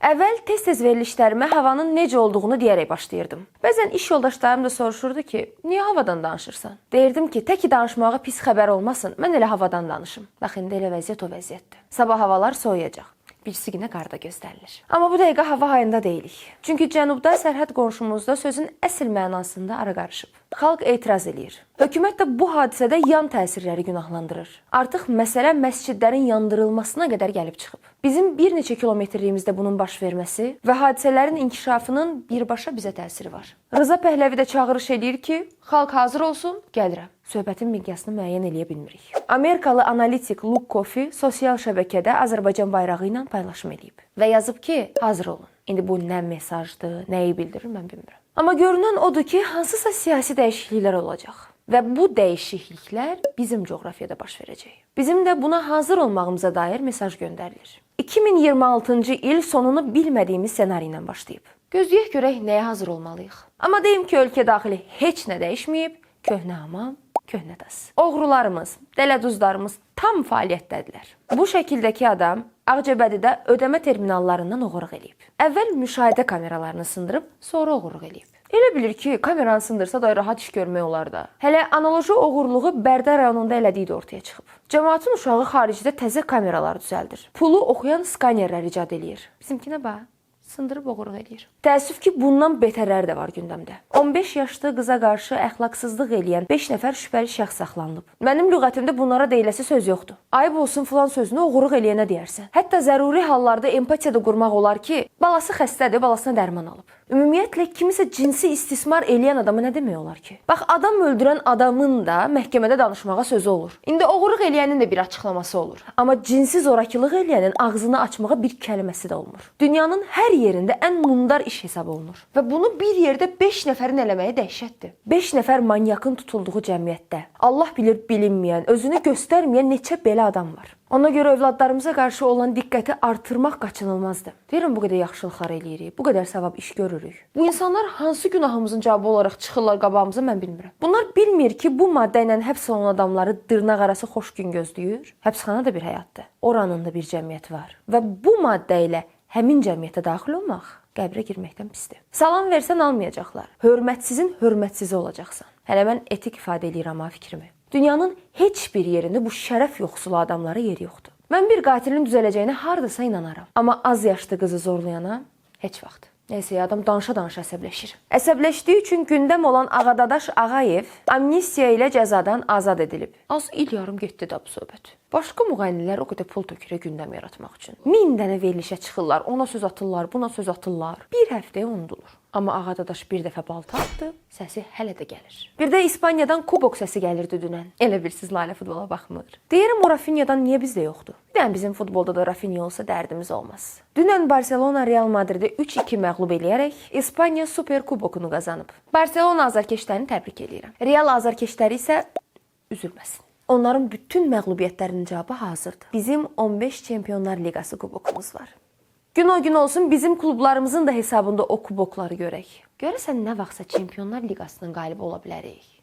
Əvvəl tez-tez verilişlərimə havanın necə olduğunu deyərək başlayırdım. Bəzən iş yoldaşlarım da soruşurdu ki, niyə havadan danışırsan? Deyirdim ki, tək ki danışmağa pis xəbər olmasın, mən elə havadan danışım. Bax, indi elə vəziyyət o vəziyyətdir. Sabah havalar soyuyacaq. Birisi günə qarda gözlənilir. Amma bu dəqiqə hava ayında deyilik. Çünki cənubda sərhəd qonşumuzda sözün əsl mənasında ara qarışıb. Xalq etiraz eləyir. Hökumət də bu hadisədə yan təsirləri günahlandırır. Artıq məsələ məscidlərin yandırılmasına qədər gəlib çıxıb. Bizim bir neçə kilometrliyimizdə bunun baş verməsi və hadisələrin inkişafının birbaşa bizə təsiri var. Rıza Pəhləvi də çağırış edir ki, xalq hazır olsun, gəlirəm. Söhbətin miqyasını müəyyən eləyə bilmirik. Amerikalı analitik Luke Coffey sosial şəbəkədə Azərbaycan bayrağı ilə paylaşım edib və yazıb ki, hazır olun. İndi bu nə mesajdır, nəyi bildirir, mən bilmirəm. Amma görünən odur ki, hansısa siyasi dəyişikliklər olacaq və bu dəyişikliklər bizim coğrafiyada baş verəcək. Bizim də buna hazır olmağımıza dair mesaj göndərilir. 2026-cı il sonunu bilmədiyimiz ssenari ilə başlayıb. Gözləyək görək nəyə hazır olmalıyıq. Amma deyim ki, ölkə daxili heç nə dəyişməyib, köhnə hamam, köhnə das. Oğrularımız, dələduzlarımız tam fəaliyyətdədirlər. Bu şəkildəki adam Ağcabədidə ödəmə terminallarından oğurluq eləyib. Əvvəl müşahidə kameralarını sındırıb, sonra oğurluq eləyib. Elə bilir ki, kameranı sındırsa da rahat iş görmək olar da. Hələ analoji oğurluğu Bərdə rayonunda elədiyi də ortaya çıxıb. Cəmaatın uşağı xaricdə təzə kameralar düzəldir. Pulu oxuyan skanerlər icad eləyir. Bizimkinə bax. Sındırıb oğurluq eləyir. Təəssüf ki, bundan betərləri də var gündəmdə. 15 yaşlı qıza qarşı əxlaqsızlıq eləyən 5 nəfər şübhəli şəxs saxlanılıb. Mənim lüğətimdə bunlara deyiləsi söz yoxdur. Ayıb olsun filan sözünü oğurluq eləyənə deyərsən. Hətta zəruri hallarda empatiya da qurmaq olar ki, balası xəstədir, balasına dərman alıb. Ümumiyyətlə, kimisə cinsi istismar eləyən adamı nə demək olar ki? Bax, adam öldürən adamın da məhkəmədə danışmağa sözü olur. İndi oğurluq eləyənin də bir açıqlaması olur. Amma cinsi zorakılıq eləyənin ağzını açmağa bir kəlməsi də olmur. Dünyanın hər yerində ən mundar iş hesab olunur. Və bunu bir yerdə 5 nəfərin eləməyi dəhşətdir. 5 nəfər manyakın tutulduğu cəmiyyətdə Allah bilir bilinməyən, özünü göstərməyən neçə belə adam var. Ona görə övladlarımıza qarşı olan diqqəti artırmaq qaçınılmazdır. Deyirəm, bu qədər yaxşılıqlar eləyirik, bu qədər savab iş görürük. Bu insanlar hansı günahımızın cavabı olaraq çıxırlar qabağımıza, mən bilmirəm. Bunlar bilmir ki, bu maddə ilə həbs olunan adamları dırnaq arası xoş gün gözləyir. Həbsxana da bir həyatdır. Oranın da bir cəmiyyəti var. Və bu maddə ilə həmin cəmiyyətə daxil olmaq qəbrə girməkdən pisdir. Salam versən almayacaqlar. Hörmətsizin hörmətsizi olacaqsan. Hələ mən etik ifadə edirəm ha fikrimi. Dünyanın heç bir yerində bu şərəf yoxsulu adamlara yer yoxdur. Mən bir qatilin düzələcəyinə hardasa inanaram. Amma az yaşlı qızı zorlayana heç vaxt. Neysə, adam danışa-danışa əsəbləşir. Əsəbləşdiyi üçün gündəm olan Ağadadaş Ağayev amnistiya ilə cəzadan azad edilib. Az il yarım getdi də bu söhbət. Başqa müğənnilər o qədər pul tökürə gündəm yaratmaq üçün. 1000 dənə verilişə çıxırlar, ona söz atırlar, buna söz atırlar. Bir həftəyə unudulur. Amma Ağadadaş bir dəfə balta atdı, səsi hələ də gəlir. Bir də İspaniyadan kubok səsi gəlirdi dünən. Elə bilsiz Lalə futbola baxmır. Deyirəm, o Rafinyadan niyə bizdə yoxdur? Bir dənə bizim futbolda da Rafinya olsa dərdimiz olmaz. Dünən Barcelona Real Madridi 3-2 məğlub eləyərək İspaniya Super Kubokunu qazanıb. Barcelona azarkeşlərini təbrik eləyirəm. Real azarkeşləri isə üzülməsin. Onların bütün məğlubiyyətlərinin cavabı hazırdır. Bizim 15 Çempionlar Liqası kubokumuz var. Gün o gün olsun bizim klublarımızın da hesabında o kubokları görək. Görəsən nə vaxtsa Çempionlar Liqasının qalibi ola bilərik.